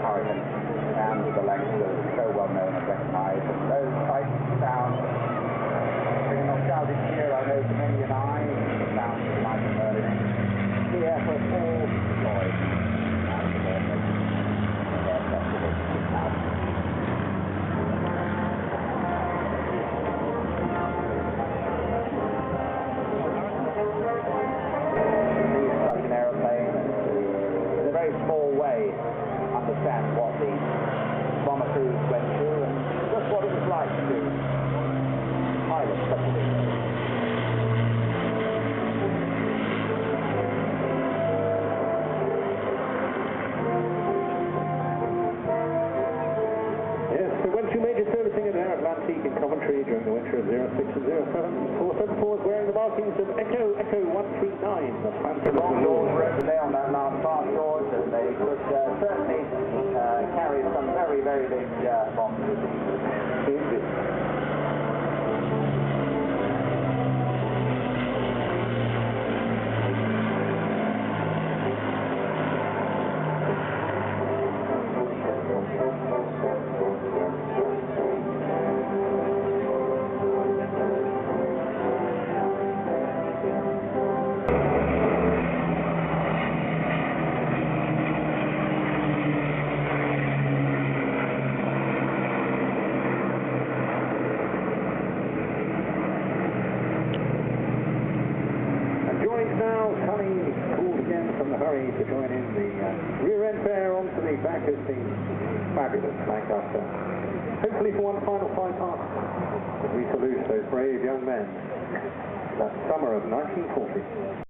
Hurricane and the length of so well known and recognized. And those sights sound bring a nostalgic cheer, I know, to many and I, the sounds of Michael Merlin here for all joy and their festival now. Such an aeroplane, in a very small way, understand what the bomber crews went through and just what it was like to pilot such a thing. Yes, so went through major servicing at Air Atlantique in Coventry during the winter of 06 and 07. 474 is wearing the markings of Echo 139, the Phantom. The long doors were open there on that last part, George, and they could certainly carry some very, very big bombs. Now coming called again from the hurry to join in the rear end pair onto the back of the fabulous Lancaster. Hopefully for one final flight past, we salute those brave young men that summer of 1940.